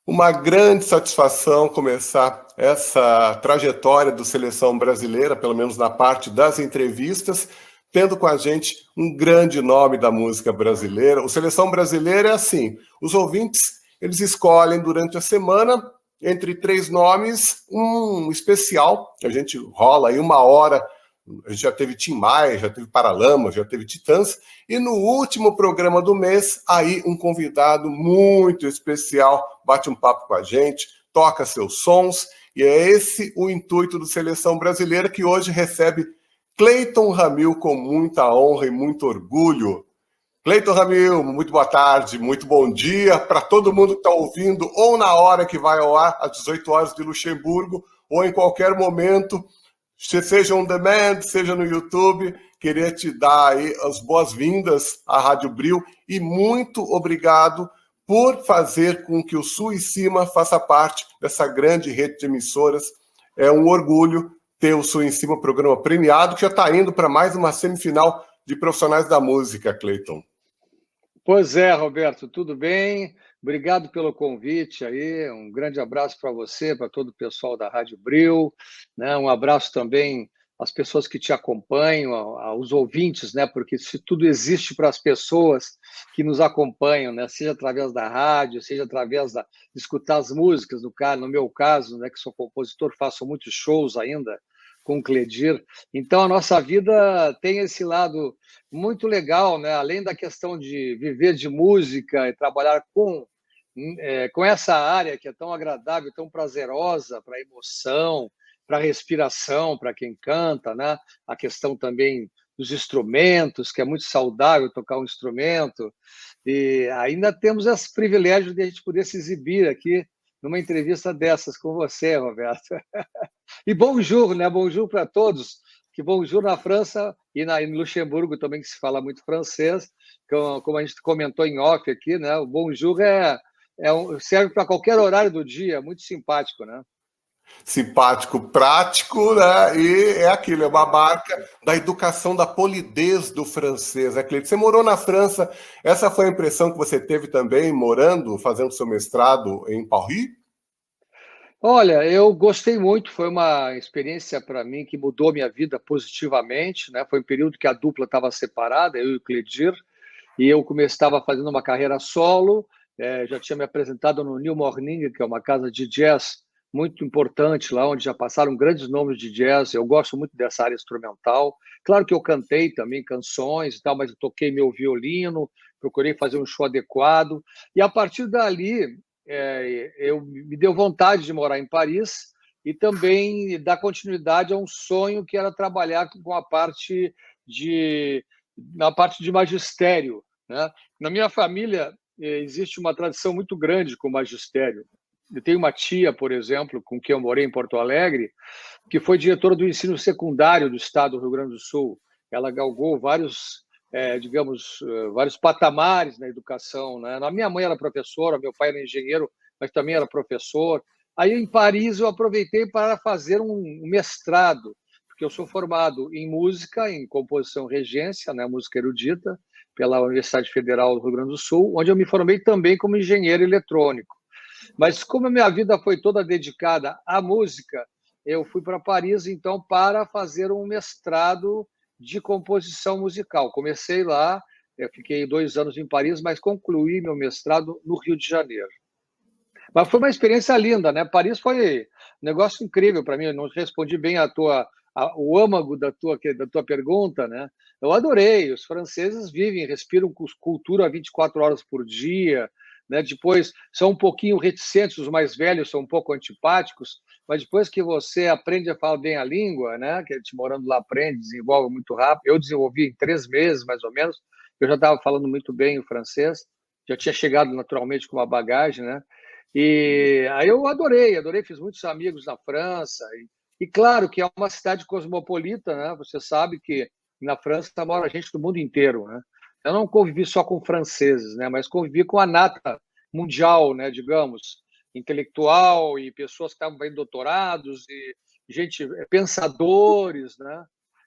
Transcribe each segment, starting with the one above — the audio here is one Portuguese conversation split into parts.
Uma grande satisfação começar essa trajetória do Seleção Brasileira, pelo menos na parte das entrevistas, tendo com a gente um grande nome da música brasileira. O Seleção Brasileira é assim, os ouvintes, eles escolhem durante a semana, entre 3 nomes, um especial, que a gente rola aí 1 hora. A gente já teve Tim Maia, já teve Paralamas, já teve Titãs, e no último programa do mês, aí um convidado muito especial bate um papo com a gente, toca seus sons, e é esse o intuito do Seleção Brasileira, que hoje recebe Cleiton Ramil com muita honra e muito orgulho. Cleiton Ramil, muito boa tarde, muito bom dia para todo mundo que está ouvindo, ou na hora que vai ao ar, às 18 horas de Luxemburgo, ou em qualquer momento, seja on demand, seja no YouTube. Queria te dar aí as boas-vindas à Rádio Bril e muito obrigado por fazer com que o Sul e Cima faça parte dessa grande rede de emissoras. É um orgulho ter o Sul em Cima, programa premiado, que já está indo para mais uma semifinal de profissionais da música, Cleiton. Pois é, Roberto, tudo bem? Obrigado pelo convite aí, um grande abraço para você, para todo o pessoal da Rádio Bril, né? Um abraço também às pessoas que te acompanham, aos ouvintes, né? Porque se tudo existe para as pessoas que nos acompanham, né? Seja através da rádio, seja através de escutar as músicas, no meu caso, né? Que sou compositor, faço muitos shows ainda com o Cledir. Então, a nossa vida tem esse lado muito legal, né? Além da questão de viver de música e trabalhar com essa área que é tão agradável, tão prazerosa para a emoção, para a respiração, para quem canta, né? A questão também dos instrumentos, que é muito saudável tocar um instrumento. E ainda temos esse privilégio de a gente poder se exibir aqui numa entrevista dessas com você, Roberto. E bonjour, né? Bonjour para todos. Que bonjour na França e em Luxemburgo também, que se fala muito francês. Como a gente comentou em off aqui, né? O bonjour serve para qualquer horário do dia, muito simpático, né? Simpático, prático, né? E é aquilo, é uma marca da educação, da polidez do francês, né, Cleiton? Você morou na França, essa foi a impressão que você teve também, morando, fazendo seu mestrado em Paris? Olha, eu gostei muito, foi uma experiência para mim que mudou minha vida positivamente, né? Foi um período que a dupla estava separada, eu e o Cledir, e eu estava fazendo uma carreira solo, já tinha me apresentado no New Morning, que é uma casa de jazz muito importante lá, onde já passaram grandes nomes de jazz. Eu gosto muito dessa área instrumental. Claro que eu cantei também canções e tal, mas eu toquei meu violino, procurei fazer um show adequado. E a partir dali, eu me deu vontade de morar em Paris e também dar continuidade a um sonho que era trabalhar com a parte na parte de magistério, né? Na minha família existe uma tradição muito grande com o magistério. Eu tenho uma tia, por exemplo, com quem eu morei em Porto Alegre, que foi diretora do ensino secundário do estado do Rio Grande do Sul. Ela galgou vários patamares na educação, né? A minha mãe era professora, meu pai era engenheiro, mas também era professor. Aí, em Paris, eu aproveitei para fazer um mestrado, porque eu sou formado em música, em composição regência, né, música erudita, pela Universidade Federal do Rio Grande do Sul, onde eu me formei também como engenheiro eletrônico. Mas como a minha vida foi toda dedicada à música, eu fui para Paris, então, para fazer um mestrado de composição musical. Comecei lá, eu fiquei 2 anos em Paris, mas concluí meu mestrado no Rio de Janeiro. Mas foi uma experiência linda, né? Paris foi um negócio incrível para mim. Eu não respondi bem o âmago da tua pergunta, né? Eu adorei. Os franceses vivem, respiram cultura 24 horas por dia, né? Depois são um pouquinho reticentes, os mais velhos são um pouco antipáticos, mas depois que você aprende a falar bem a língua, né? Que a gente morando lá aprende, desenvolve muito rápido. Eu desenvolvi em 3 meses, mais ou menos. Eu já estava falando muito bem o francês, já tinha chegado naturalmente com uma bagagem, né? E aí eu adorei, fiz muitos amigos na França. E claro que é uma cidade cosmopolita, né? Você sabe que na França mora gente do mundo inteiro, né? Eu não convivi só com franceses, né? Mas convivi com a nata mundial, né? Digamos, intelectual e pessoas que estavam fazendo doutorados e gente, pensadores, né?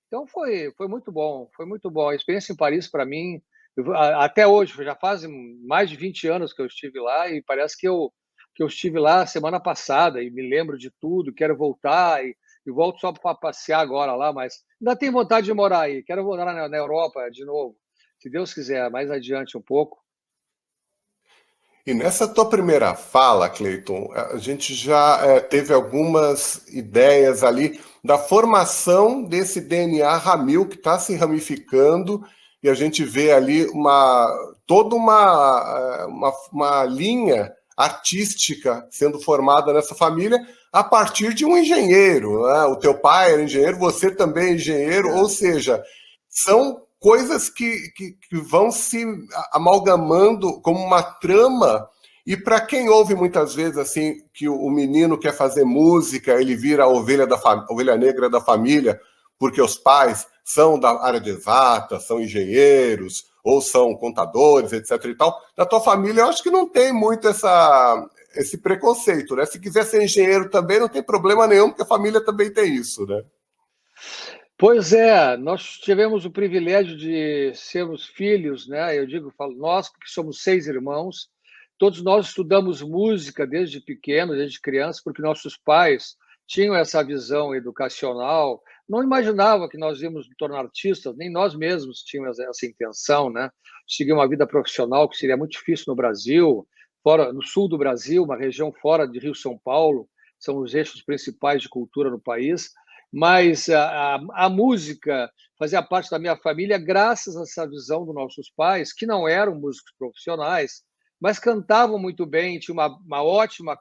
Então foi muito bom, foi muito bom. A experiência em Paris para mim, até hoje, já faz mais de 20 anos que eu estive lá e parece que que eu estive lá semana passada e me lembro de tudo, quero voltar e volto só para passear agora lá, mas ainda tenho vontade de morar aí, quero voltar na Europa de novo, se Deus quiser, mais adiante um pouco. E nessa tua primeira fala, Cleiton, a gente já teve algumas ideias ali da formação desse DNA Ramil que está se ramificando e a gente vê ali toda uma linha artística sendo formada nessa família a partir de um engenheiro, né? O teu pai era engenheiro, você também é engenheiro, ou seja, são coisas que vão se amalgamando como uma trama. E para quem ouve muitas vezes assim que o menino quer fazer música, ele vira a ovelha negra da família, porque os pais são da área de exatas, são engenheiros ou são contadores, etc. e tal. Na tua família, eu acho que não tem muito esse preconceito, né? Se quiser ser engenheiro também, não tem problema nenhum, porque a família também tem isso, né? Pois é, nós tivemos o privilégio de sermos filhos, né? Falo nós, porque somos 6 irmãos. Todos nós estudamos música desde pequenos, desde criança, porque nossos pais tinham essa visão educacional. Não imaginava que nós íamos nos tornar artistas, nem nós mesmos tínhamos essa intenção, né? Seguir uma vida profissional que seria muito difícil no Brasil, fora no sul do Brasil, uma região fora de Rio, São Paulo, são os eixos principais de cultura no país. Mas a música fazia parte da minha família graças a essa visão dos nossos pais, que não eram músicos profissionais, mas cantavam muito bem, tinha uma ótima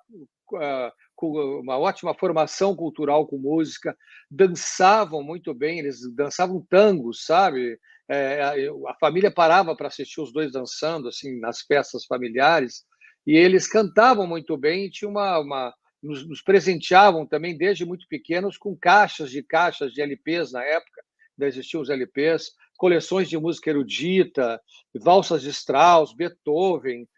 formação cultural com música, dançavam muito bem, eles dançavam tangos, sabe? A família parava para assistir os dois dançando assim nas festas familiares, e eles cantavam muito bem e tinha nos presenteavam também desde muito pequenos com caixas de LPs na época, ainda existiam os LPs, coleções de música erudita, valsas de Strauss, Beethoven,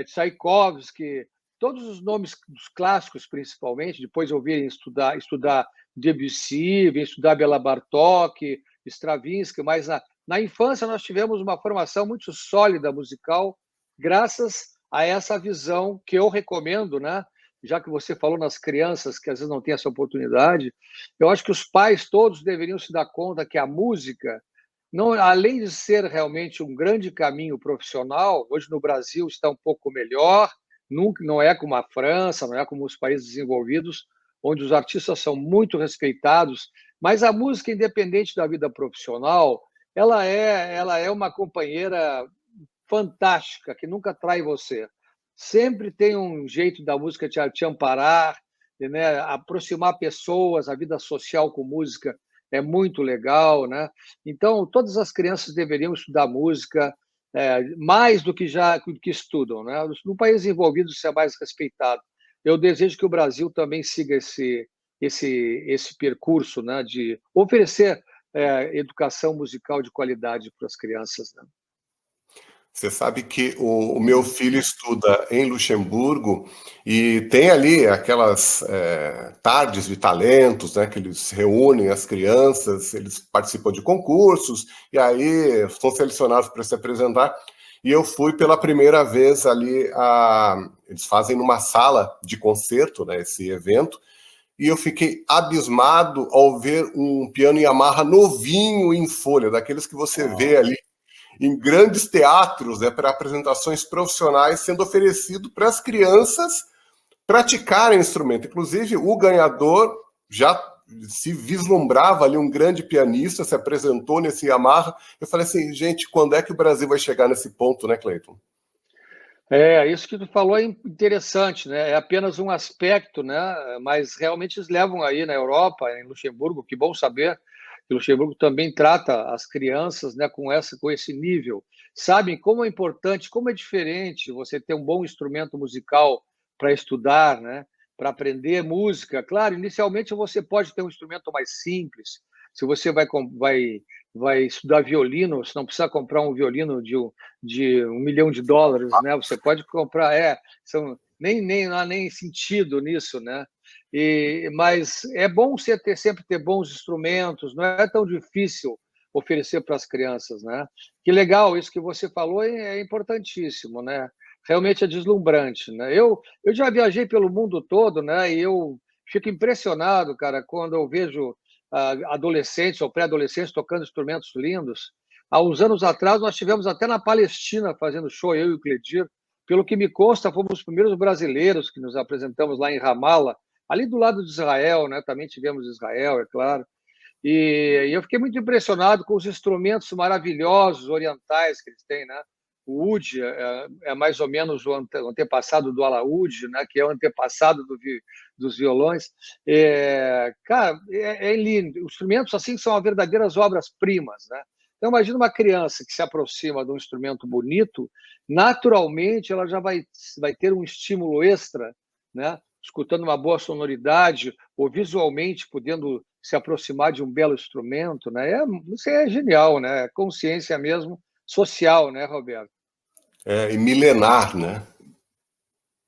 Tchaikovsky, todos os nomes dos clássicos principalmente. Depois eu vim estudar Debussy, vim estudar Bela Bartók, Stravinsky, mas na infância nós tivemos uma formação muito sólida musical graças a essa visão que eu recomendo, né? Já que você falou nas crianças que às vezes não têm essa oportunidade, eu acho que os pais todos deveriam se dar conta que a música, não, além de ser realmente um grande caminho profissional, hoje no Brasil está um pouco melhor, nunca, não é como a França, não é como os países desenvolvidos, onde os artistas são muito respeitados, mas a música, independente da vida profissional, ela é uma companheira fantástica, que nunca trai você. Sempre tem um jeito da música te amparar, né? Aproximar pessoas, a vida social com música é muito legal, né? Então, todas as crianças deveriam estudar música mais do que estudam, né? No país envolvido isso é mais respeitado. Eu desejo que o Brasil também siga esse percurso, né? De oferecer educação musical de qualidade para as crianças, né? Você sabe que o meu filho estuda em Luxemburgo e tem ali aquelas tardes de talentos, né, que eles reúnem as crianças, eles participam de concursos e aí são selecionados para se apresentar. E eu fui pela primeira vez ali, eles fazem numa sala de concerto, né, esse evento, e eu fiquei abismado ao ver um piano Yamaha novinho em folha, daqueles que você vê ali em grandes teatros, né, para apresentações profissionais, sendo oferecido para as crianças praticarem o instrumento. Inclusive, o ganhador já se vislumbrava ali um grande pianista, se apresentou nesse Yamaha. Eu falei assim, gente, quando é que o Brasil vai chegar nesse ponto, né, Cleiton? Isso que tu falou é interessante, né? É apenas um aspecto, né? Mas realmente eles levam aí na Europa, em Luxemburgo, que bom saber que Luxemburgo também trata as crianças, né, com esse nível. Sabem como é importante, como é diferente você ter um bom instrumento musical para estudar, né? Para aprender música. Claro, inicialmente você pode ter um instrumento mais simples. Se você vai estudar violino, você não precisa comprar um violino de $1 milhão, né? Você pode comprar, não há nem sentido nisso, né? Mas é bom sempre ter bons instrumentos, não é tão difícil oferecer para as crianças, né? Que legal, isso que você falou é importantíssimo, né? realmente é deslumbrante, né? Eu já viajei pelo mundo todo, né? E eu fico impressionado, cara, quando eu vejo adolescentes ou pré-adolescentes tocando instrumentos lindos. Há uns anos atrás, nós tivemos até na Palestina fazendo show, eu e o Cledir. Pelo que me consta, fomos os primeiros brasileiros que nos apresentamos lá em Ramala, ali do lado de Israel, né? Também tivemos Israel, é claro. E eu fiquei muito impressionado com os instrumentos maravilhosos orientais que eles têm, né? O oud é mais ou menos o antepassado do alaúde, né? Que é o antepassado dos violões. Cara, é lindo. Os instrumentos assim são verdadeiras obras-primas, né? Então, imagina uma criança que se aproxima de um instrumento bonito, naturalmente ela já vai ter um estímulo extra, né? Escutando uma boa sonoridade ou visualmente podendo se aproximar de um belo instrumento, né? Isso é genial, né? É consciência mesmo social, né, Roberto? E milenar, né?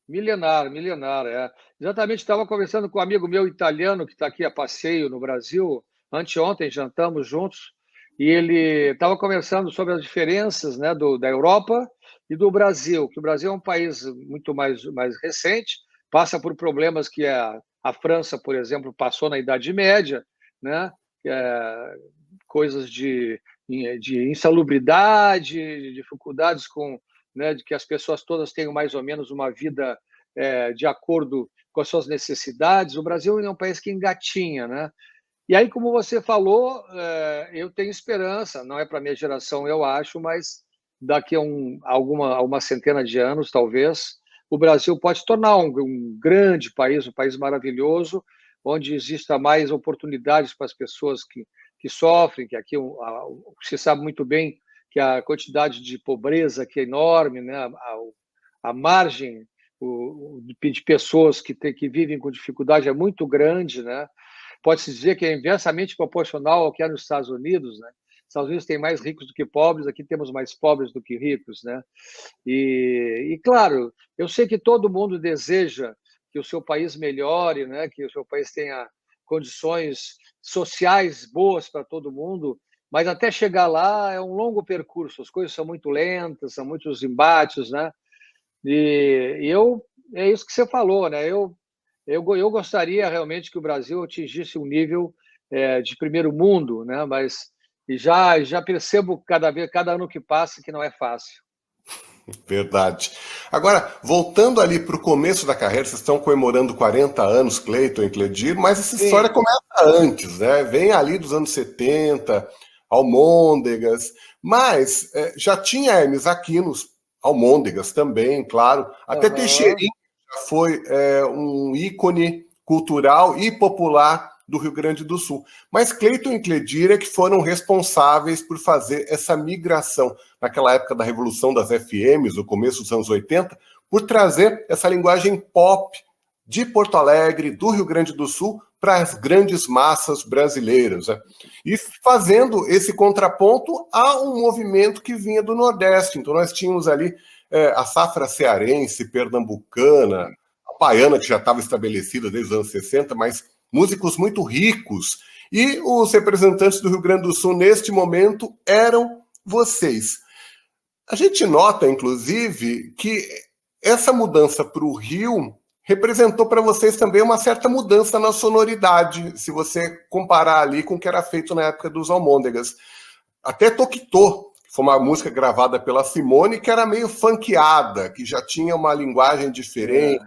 Milenar, milenar, é. Exatamente, estava conversando com um amigo meu italiano que está aqui a passeio no Brasil. Anteontem jantamos juntos e ele estava conversando sobre as diferenças, né, da Europa e do Brasil, que o Brasil é um país muito mais recente, passa por problemas que a França, por exemplo, passou na Idade Média, né, coisas de insalubridade, de dificuldades com, né, de que as pessoas todas tenham mais ou menos uma vida de acordo com as suas necessidades. O Brasil é um país que engatinha, né? E aí, como você falou, eu tenho esperança, não é para a minha geração, eu acho, mas daqui a uma centena de anos, talvez, o Brasil pode se tornar um grande país, um país maravilhoso, onde exista mais oportunidades para as pessoas que sofrem, que aqui se sabe muito bem que a quantidade de pobreza aqui é enorme, né? A margem de pessoas que vivem com dificuldade é muito grande, né? Pode-se dizer que é inversamente proporcional ao que é nos Estados Unidos, né? Os Estados Unidos têm mais ricos do que pobres, aqui temos mais pobres do que ricos, né? Claro, eu sei que todo mundo deseja que o seu país melhore, né? Que o seu país tenha condições sociais boas para todo mundo, mas até chegar lá é um longo percurso, as coisas são muito lentas, são muitos embates, né? É isso que você falou, né? Eu gostaria realmente que o Brasil atingisse um nível de primeiro mundo, né? Mas já percebo cada ano que passa que não é fácil. Verdade. Agora, voltando ali para o começo da carreira, vocês estão comemorando 40 anos, Cleiton e Cledir, mas essa história Sim, começa antes, né? Vem ali dos anos 70, Almôndegas, mas já tinha Hermes Aquinos, Almôndegas também, claro. Até aham. Teixeirinha já foi um ícone cultural e popular do Rio Grande do Sul. Mas Cleiton e Cledir é que foram responsáveis por fazer essa migração naquela época da revolução das FMs, no começo dos anos 80, por trazer essa linguagem pop de Porto Alegre, do Rio Grande do Sul, para as grandes massas brasileiras. Né? E fazendo esse contraponto a um movimento que vinha do Nordeste. Então nós tínhamos ali a safra cearense, pernambucana, a baiana, que já estava estabelecida desde os anos 60, mas músicos muito ricos. E os representantes do Rio Grande do Sul, neste momento, eram vocês. A gente nota, inclusive, que essa mudança para o Rio representou para vocês também uma certa mudança na sonoridade, se você comparar ali com o que era feito na época dos Almôndegas. Até Toquitô, que foi uma música gravada pela Simone, que era meio funkeada, que já tinha uma linguagem diferente.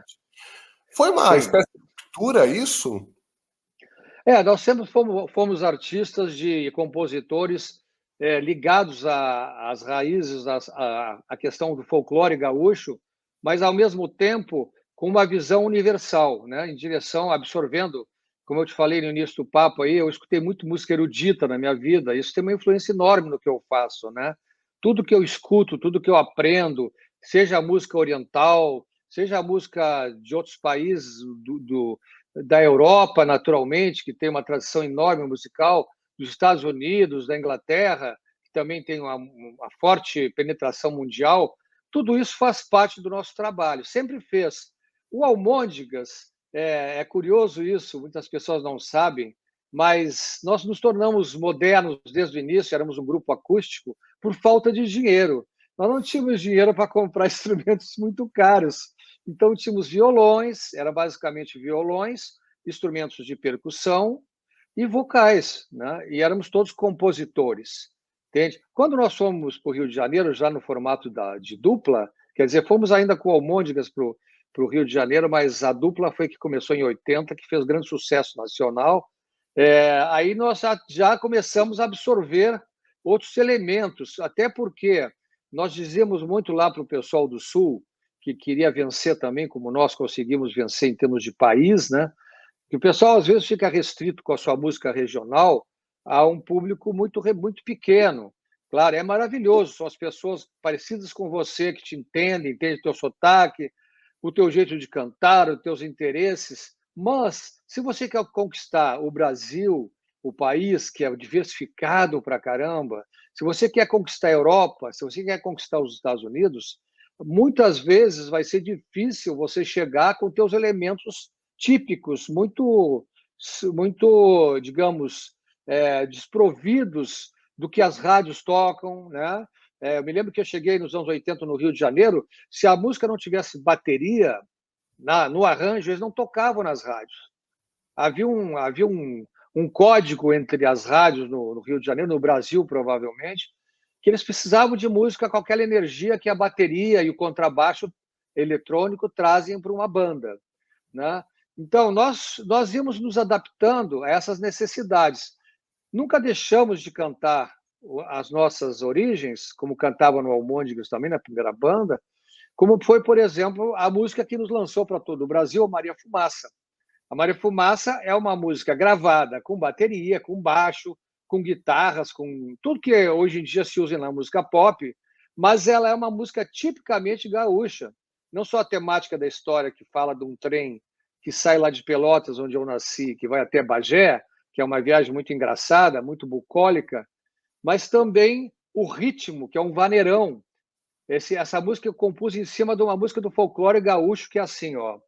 Foi uma Sim. espécie de ruptura isso? Nós sempre fomos artistas e compositores ligados às raízes, à questão do folclore gaúcho, mas, ao mesmo tempo, com uma visão universal, né? Em direção, absorvendo, como eu te falei no início do papo, aí, eu escutei muito música erudita na minha vida, isso tem uma influência enorme no que eu faço, né? Tudo que eu escuto, tudo que eu aprendo, seja a música oriental, seja a música de outros países da Europa, naturalmente, que tem uma tradição enorme musical, dos Estados Unidos, da Inglaterra, que também tem uma forte penetração mundial, tudo isso faz parte do nosso trabalho, sempre fez. O Almôndegas, é curioso isso, muitas pessoas não sabem, mas nós nos tornamos modernos desde o início, éramos um grupo acústico, por falta de dinheiro. nós não tínhamos dinheiro para comprar instrumentos muito caros. Então, tínhamos violões, era basicamente violões, instrumentos de percussão e vocais, né? E éramos todos compositores, entende? Quando nós fomos para o Rio de Janeiro, já no formato de dupla, quer dizer, fomos ainda com Almôndegas para o Rio de Janeiro, mas a dupla foi que começou em 80, que fez grande sucesso nacional. Aí nós já começamos a absorver outros elementos, até porque nós dizíamos muito lá para o pessoal do Sul, que queria vencer também, como nós conseguimos vencer em termos de país, né? Que o pessoal às vezes fica restrito com a sua música regional a um público muito pequeno. Claro, é maravilhoso, são as pessoas parecidas com você que te entendem, entendem o teu sotaque, o teu jeito de cantar, os teus interesses. Mas se você quer conquistar o Brasil, o país que é diversificado para caramba, se você quer conquistar a Europa, se você quer conquistar os Estados Unidos, muitas vezes vai ser difícil você chegar com teus elementos típicos, muito, digamos, desprovidos do que as rádios tocam, né? Eu me lembro que eu cheguei nos anos 80 no Rio de Janeiro, se a música não tivesse bateria no arranjo, eles não tocavam nas rádios. Havia um código entre as rádios no Rio de Janeiro, no Brasil, provavelmente, que eles precisavam de música com aquela energia que a bateria e o contrabaixo eletrônico trazem para uma banda, né? Então, nós íamos nos adaptando a essas necessidades. Nunca deixamos de cantar as nossas origens, como cantava no Almôndegas também, na primeira banda, como foi, por exemplo, a música que nos lançou para todo o Brasil, a Maria Fumaça. A Maria Fumaça é uma música gravada com bateria, com baixo, com guitarras, com tudo que hoje em dia se usa na música pop, mas ela é uma música tipicamente gaúcha. Não só a temática da história que fala de um trem que sai lá de Pelotas, onde eu nasci, que vai até Bagé, que é uma viagem muito engraçada, muito bucólica, mas também o ritmo, que é um vaneirão. Essa música eu compus em cima de uma música do folclore gaúcho, que é assim, ó.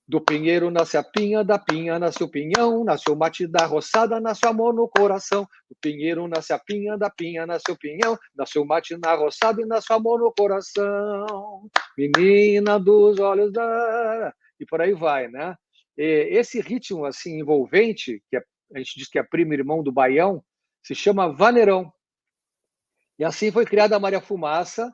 Do pinheiro nasce a pinha, da pinha nasce o pinhão, nasce o mate da roçada, nasce o amor no coração. Do pinheiro nasce a pinha, da pinha nasce o pinhão, nasce o mate na roçada e nasce o amor no coração. Menina dos olhos da... E por aí vai, né? Esse ritmo assim envolvente, que a gente diz que é primo irmão do baião, se chama vaneirão. E assim foi criada a Maria Fumaça,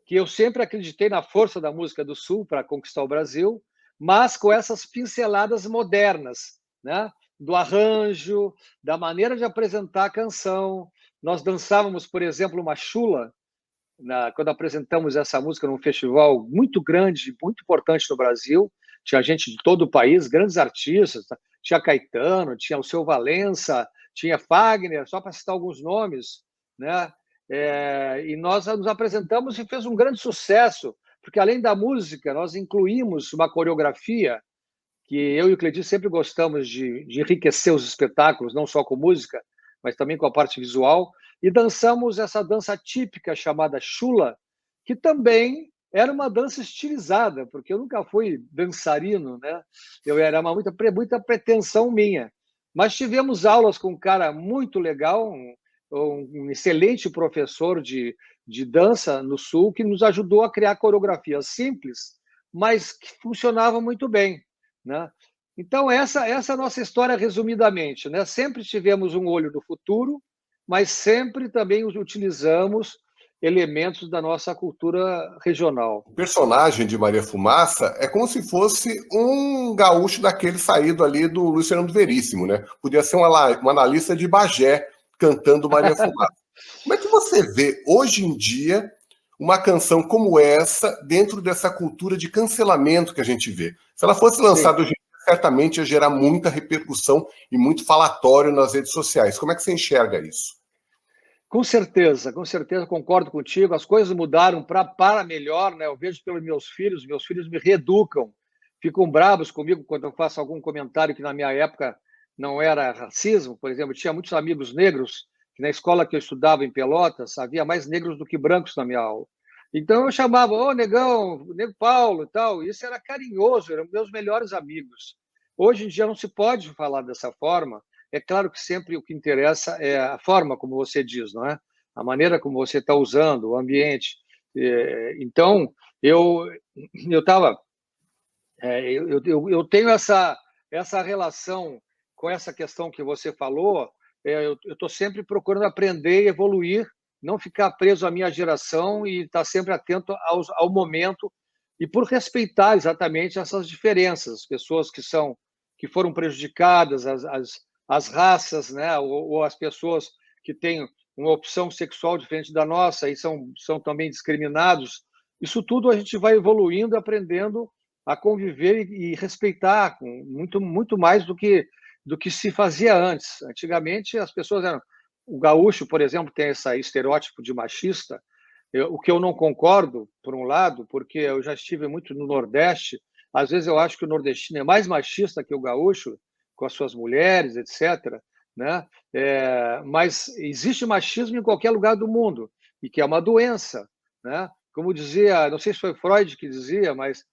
que eu sempre acreditei na força da música do Sul para conquistar o Brasil, mas com essas pinceladas modernas, né? Do arranjo, da maneira de apresentar a canção. Nós dançávamos, por exemplo, uma chula, quando apresentamos essa música num festival muito grande, muito importante no Brasil. Tinha gente de todo o país, grandes artistas, tinha Caetano, tinha o Seu Valença, tinha Fagner, só para citar alguns nomes, né? E nós nos apresentamos e fez um grande sucesso, porque além da música, nós incluímos uma coreografia que eu e o Cledir sempre gostamos de enriquecer os espetáculos, não só com música, mas também com a parte visual, e dançamos essa dança típica chamada chula, que também era uma dança estilizada, porque eu nunca fui dançarino, né? Era muita pretensão minha. Mas tivemos aulas com um cara muito legal, um excelente professor de dança no Sul, que nos ajudou a criar coreografias simples, mas que funcionavam muito bem, né? Então, essa é a nossa história resumidamente, né? Sempre tivemos um olho no futuro, mas sempre também utilizamos elementos da nossa cultura regional. O personagem de Maria Fumaça é como se fosse um gaúcho daquele saído ali do Luiz Fernando Veríssimo, né? Podia ser um analista de Bagé cantando Maria Fumaça. Como é que você vê, hoje em dia, uma canção como essa dentro dessa cultura de cancelamento que a gente vê? Se ela fosse lançada hoje em dia, certamente ia gerar muita repercussão e muito falatório nas redes sociais. Como é que você enxerga isso? Com certeza, concordo contigo. As coisas mudaram para melhor, né? Eu vejo pelos meus filhos me reeducam, ficam bravos comigo quando eu faço algum comentário que na minha época não era racismo. Por exemplo, eu tinha muitos amigos negros, que na escola que eu estudava em Pelotas, havia mais negros do que brancos na minha aula. Então eu chamava, ô negão, nego Paulo e tal. Isso era carinhoso, eram meus melhores amigos. Hoje em dia não se pode falar dessa forma. É claro que sempre o que interessa é a forma como você diz, não é? a maneira como você está usando o ambiente. Então, eu estava... eu tenho essa relação com essa questão que você falou. Eu estou sempre procurando aprender e evoluir, não ficar preso à minha geração e estar sempre atento ao momento, e por respeitar exatamente essas diferenças, pessoas que foram prejudicadas, as raças, né, ou as pessoas que têm uma opção sexual diferente da nossa e são também discriminados. Isso tudo a gente vai evoluindo, aprendendo a conviver e respeitar muito mais do que se fazia antes. Antigamente, as pessoas eram... O gaúcho, por exemplo, tem esse estereótipo de machista, o que eu não concordo, por um lado, porque eu já estive muito no Nordeste. Às vezes eu acho que o nordestino é mais machista que o gaúcho, com as suas mulheres, etc., né? Mas existe machismo em qualquer lugar do mundo, e que é uma doença, né? Como dizia, não sei se foi Freud que dizia, mas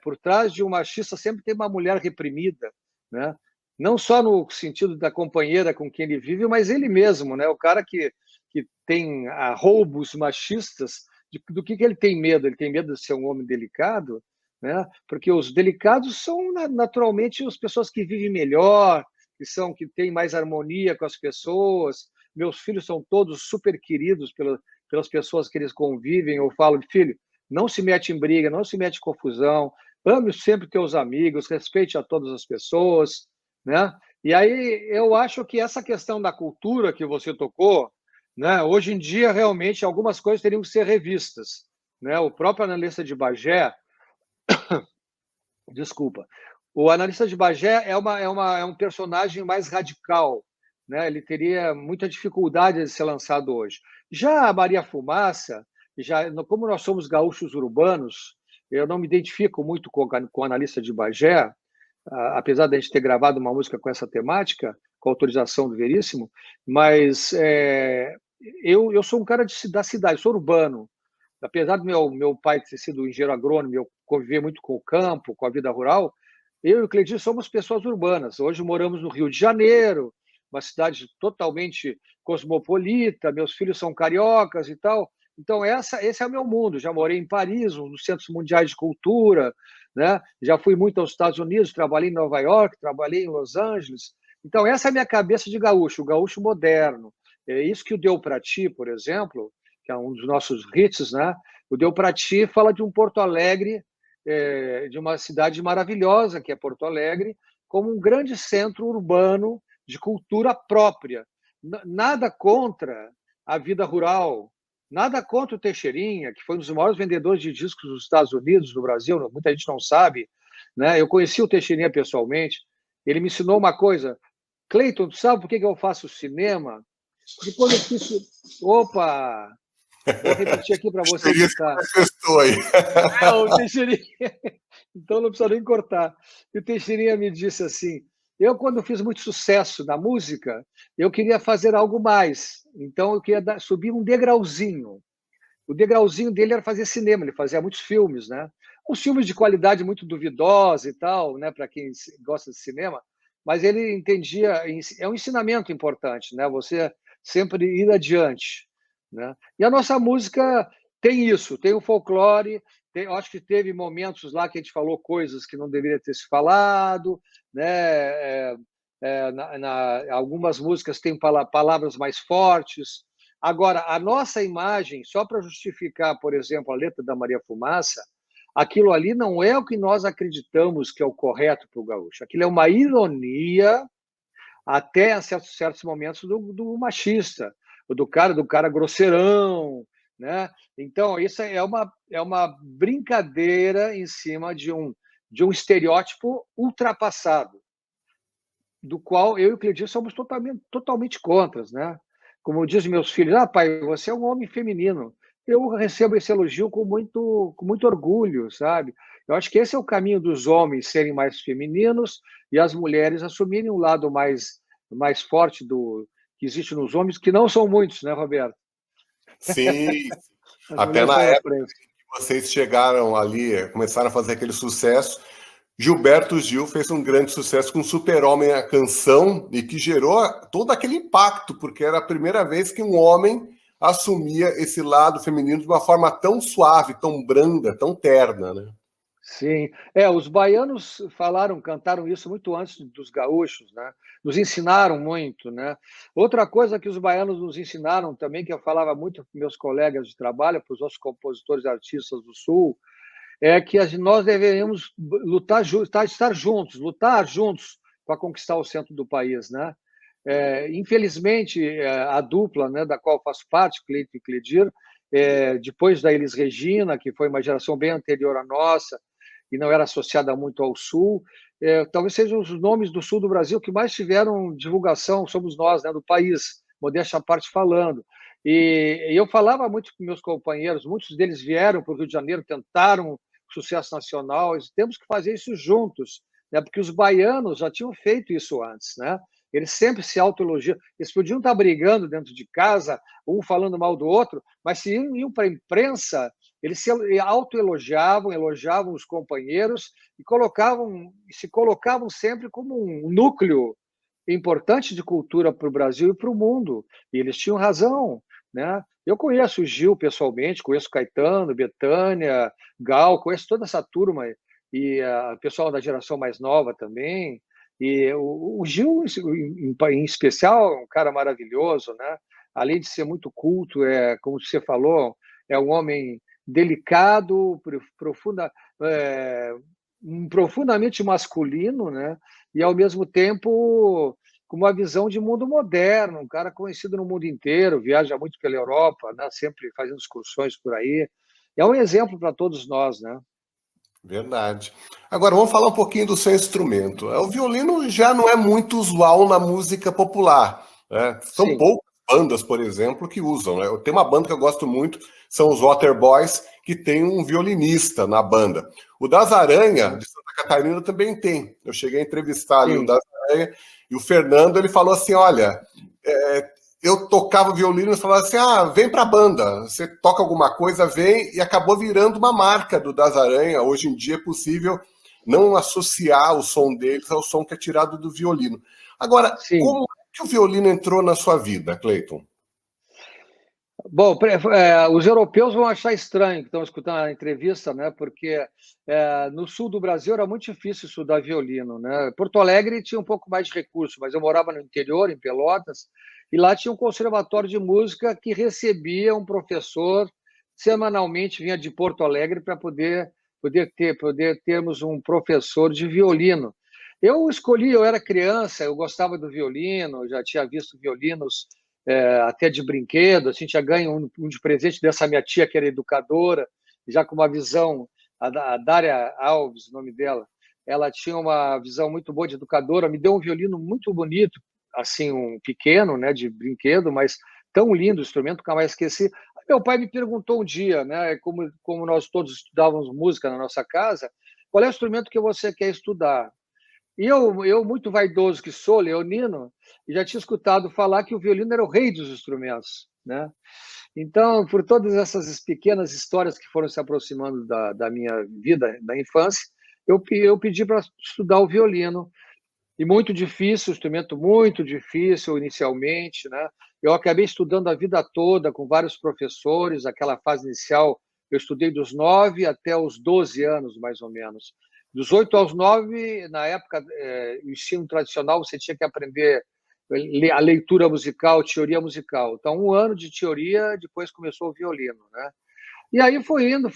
por trás de um machista sempre tem uma mulher reprimida, né? Não só no sentido da companheira com quem ele vive, mas ele mesmo, né? O cara que tem roubos machistas, do que ele tem medo? Ele tem medo de ser um homem delicado, né? Porque os delicados são naturalmente as pessoas que vivem melhor, que têm mais harmonia com as pessoas. Meus filhos são todos super queridos pelas pessoas que eles convivem. Eu falo, filho, não se mete em briga, não se mete em confusão, ame sempre teus amigos, respeite a todas as pessoas, né? E aí eu acho que essa questão da cultura que você tocou, né, hoje em dia realmente algumas coisas teriam que ser revistas, né? O próprio analista de Bagé, desculpa, o analista de Bagé é um personagem mais radical, né? Ele teria muita dificuldade de ser lançado hoje. Já a Maria Fumaça, como nós somos gaúchos urbanos, eu não me identifico muito com o analista de Bagé, apesar de a gente ter gravado uma música com essa temática, com autorização do Veríssimo, mas eu sou um cara da cidade, sou urbano. Apesar do meu pai ter sido engenheiro agrônomo, eu conviver muito com o campo, com a vida rural, eu e o Cleitinho somos pessoas urbanas. Hoje moramos no Rio de Janeiro, uma cidade totalmente cosmopolita, meus filhos são cariocas e tal. Então, esse é o meu mundo. Já morei em Paris, nos Centros Mundiais de Cultura, né? Já fui muito aos Estados Unidos, trabalhei em Nova York, trabalhei em Los Angeles. Então, essa é a minha cabeça de gaúcho, o gaúcho moderno. É isso que o Deu Pra Ti, por exemplo, que é um dos nossos hits, né? O Deu Pra Ti fala de um Porto Alegre, de uma cidade maravilhosa, que é Porto Alegre, como um grande centro urbano de cultura própria. Nada contra a vida rural, nada contra o Teixeirinha, que foi um dos maiores vendedores de discos dos Estados Unidos, do Brasil, muita gente não sabe, né? Eu conheci o Teixeirinha pessoalmente, ele me ensinou uma coisa: Cleiton, tu sabe por que eu faço cinema? Porque quando eu fiz... Opa! Vou repetir aqui para você ficar. O Teixeirinha... Então não precisa nem cortar. E o Teixeirinha me disse assim: eu, quando fiz muito sucesso na música, eu queria fazer algo mais. Então eu queria subir um degrauzinho. O degrauzinho dele era fazer cinema, ele fazia muitos filmes, né? Uns filmes de qualidade muito duvidosa e tal, né? Para quem gosta de cinema. Mas ele entendia, é um ensinamento importante, né? Você sempre ir adiante, né? E a nossa música tem isso, tem o folclore. Eu acho que teve momentos lá que a gente falou coisas que não deveria ter se falado, né? Algumas músicas têm palavras mais fortes. Agora, a nossa imagem, só para justificar, por exemplo, a letra da Maria Fumaça, aquilo ali não é o que nós acreditamos que é o correto para o gaúcho. Aquilo é uma ironia, até em certos momentos, do machista, do cara grosseirão, né? Então, isso é uma brincadeira em cima de um estereótipo ultrapassado, do qual eu e o Cleitinho somos totalmente contra, né? Como dizem meus filhos: pai, você é um homem feminino. Eu recebo esse elogio com muito orgulho, sabe? Eu acho que esse é o caminho dos homens serem mais femininos e as mulheres assumirem um lado mais forte que existe nos homens, que não são muitos, né, Roberto? Sim, até na época que vocês chegaram ali, começaram a fazer aquele sucesso, Gilberto Gil fez um grande sucesso com Super-Homem, a canção, e que gerou todo aquele impacto, porque era a primeira vez que um homem assumia esse lado feminino de uma forma tão suave, tão branda, tão terna, né? Sim, os baianos cantaram isso muito antes dos gaúchos, né? Nos ensinaram muito, né? Outra coisa que os baianos nos ensinaram também, que eu falava muito para meus colegas de trabalho, para os outros compositores e artistas do Sul, é que nós deveríamos lutar juntos para conquistar o centro do país, né? Infelizmente, a dupla, né, da qual faço parte, Cleiton e Cledir, depois da Elis Regina, que foi uma geração bem anterior à nossa, e não era associada muito ao Sul, talvez sejam os nomes do Sul do Brasil que mais tiveram divulgação, somos nós, né, do país, modéstia à parte falando. E eu falava muito com meus companheiros, muitos deles vieram para o Rio de Janeiro, tentaram sucesso nacional, temos que fazer isso juntos, né, porque os baianos já tinham feito isso antes, né? Eles sempre se autoelogiam, eles podiam estar brigando dentro de casa, um falando mal do outro, mas se iam para a imprensa, eles se autoelogiavam, elogiavam os companheiros e se colocavam sempre como um núcleo importante de cultura para o Brasil e para o mundo. E eles tinham razão, né? Eu conheço o Gil pessoalmente, conheço Caetano, Bethânia, Gal, conheço toda essa turma e o pessoal da geração mais nova também. E o Gil, em especial, é um cara maravilhoso, né? Além de ser muito culto, como você falou, é um homem delicado, é, profundamente masculino, né? E ao mesmo tempo com uma visão de mundo moderno, um cara conhecido no mundo inteiro, viaja muito pela Europa, né? Sempre fazendo excursões por aí. É um exemplo para todos nós, né? Verdade. Agora vamos falar um pouquinho do seu instrumento. O violino já não é muito usual na música popular, né? São Sim, poucas bandas, por exemplo, que usam, né? Tem uma banda que eu gosto muito, são os Waterboys, que tem um violinista na banda. O Das Aranha, sim, de Santa Catarina, também tem. Eu cheguei a entrevistar ali o sim. Das Aranha, e o Fernando, ele falou assim, olha, eu tocava violino e falava assim, vem pra banda, você toca alguma coisa, vem, e acabou virando uma marca do Das Aranha. Hoje em dia é possível não associar o som deles ao som que é tirado do violino. Agora, Sim. como é que o violino entrou na sua vida, Cleiton? Bom, os europeus vão achar estranho que estão escutando a entrevista, né? Porque no sul do Brasil era muito difícil estudar violino, né? Porto Alegre tinha um pouco mais de recurso, mas eu morava no interior, em Pelotas, e lá tinha um conservatório de música que recebia um professor semanalmente, vinha de Porto Alegre para poder termos um professor de violino. Eu era criança, eu gostava do violino, já tinha visto violinos até de brinquedo, assim, tinha ganho um de presente dessa minha tia, que era educadora, já com uma visão, a Dária Alves, o nome dela, ela tinha uma visão muito boa de educadora, me deu um violino muito bonito, assim, um pequeno, né, de brinquedo, mas tão lindo o instrumento, nunca mais esqueci. Meu pai me perguntou um dia, né, como nós todos estudávamos música na nossa casa, qual é o instrumento que você quer estudar? E eu, muito vaidoso que sou, leonino, já tinha escutado falar que o violino era o rei dos instrumentos, né? Então, por todas essas pequenas histórias que foram se aproximando da minha vida, da infância, eu pedi para estudar o violino. E muito difícil, instrumento muito difícil inicialmente, né? Eu acabei estudando a vida toda com vários professores, aquela fase inicial, eu estudei dos 9 até os 12 anos, mais ou menos. Dos 8 aos 9, na época, o ensino tradicional, você tinha que aprender a leitura musical, teoria musical. Então, um ano de teoria, depois começou o violino, né? E aí foi indo,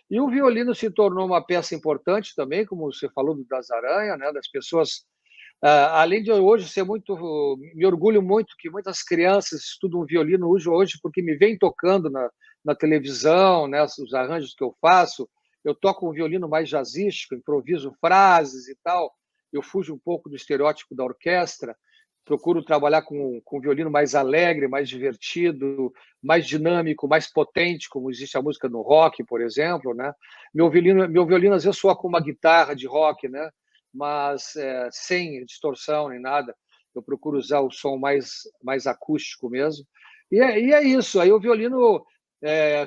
e o violino se tornou uma peça importante também, como você falou do Das Aranha, né? Das pessoas além de eu hoje ser muito, me orgulho muito que muitas crianças estudam violino hoje porque me vêm tocando na televisão, né, os arranjos que eu faço. Eu toco um violino mais jazzístico, improviso frases e tal. Eu fujo um pouco do estereótipo da orquestra, procuro trabalhar com um violino mais alegre, mais divertido, mais dinâmico, mais potente, como existe a música no rock, por exemplo, né? Meu violino às vezes soa com uma guitarra de rock, né? Mas sem distorção nem nada. Eu procuro usar o som mais acústico mesmo. E é isso. Aí o violino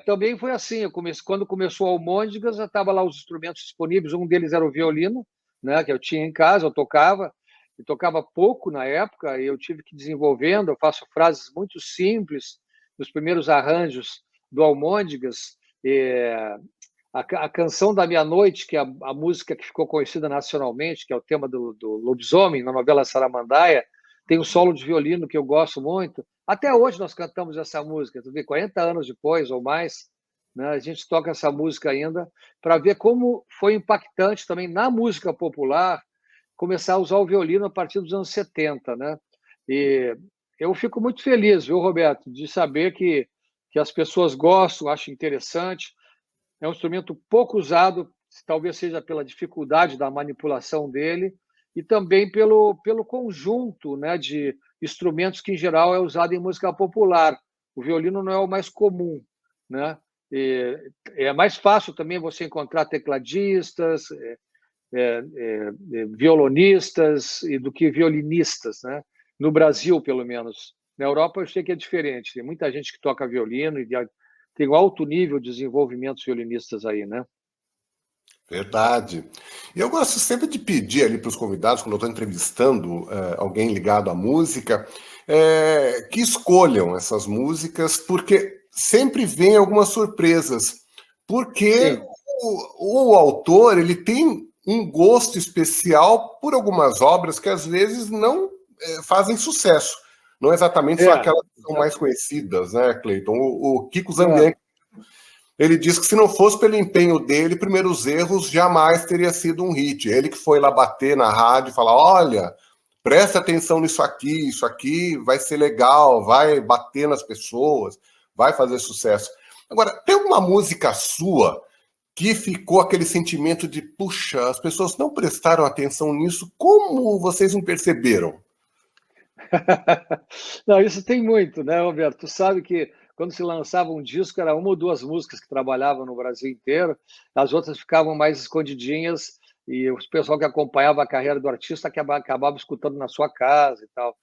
também foi assim. Quando começou a Almôndegas, já estava lá os instrumentos disponíveis. Um deles era o violino, né, que eu tinha em casa, eu tocava. E tocava pouco na época, e eu tive que ir desenvolvendo. Eu faço frases muito simples, nos primeiros arranjos do Almôndegas, a Canção da Meia-Noite, que é a música que ficou conhecida nacionalmente, que é o tema do lobisomem, na novela Saramandaia, tem um solo de violino que eu gosto muito. Até hoje nós cantamos essa música, tu vê, 40 anos depois ou mais, né, a gente toca essa música ainda, para ver como foi impactante também na música popular começar a usar o violino a partir dos anos 70, né? E eu fico muito feliz, viu, Roberto, de saber que as pessoas gostam, acham interessante. É um instrumento pouco usado, talvez seja pela dificuldade da manipulação dele e também pelo conjunto, né, de instrumentos que, em geral, é usado em música popular. O violino não é o mais comum, né? E é mais fácil também você encontrar tecladistas, violonistas e do que violinistas, né? No Brasil, pelo menos. Na Europa, eu sei que é diferente. Tem muita gente que toca violino e tem um alto nível de desenvolvimento violinistas aí, né? Verdade. E eu gosto sempre de pedir ali para os convidados, quando eu estou entrevistando alguém ligado à música, que escolham essas músicas, porque sempre vem algumas surpresas. Porque o autor ele tem um gosto especial por algumas obras que às vezes não fazem sucesso. Não exatamente são aquelas que são mais conhecidas, né, Cleiton? O Kiko Zambianchi, ele diz que se não fosse pelo empenho dele, Primeiros Erros jamais teria sido um hit. Ele que foi lá bater na rádio e falar, olha, presta atenção nisso aqui vai ser legal, vai bater nas pessoas, vai fazer sucesso. Agora, tem alguma música sua que ficou aquele sentimento de, puxa, as pessoas não prestaram atenção nisso, como vocês não perceberam? Não, isso tem muito, né, Roberto? Tu sabe que quando se lançava um disco, era uma ou duas músicas que trabalhavam no Brasil inteiro, as outras ficavam mais escondidinhas e o pessoal que acompanhava a carreira do artista acabava escutando na sua casa e tal.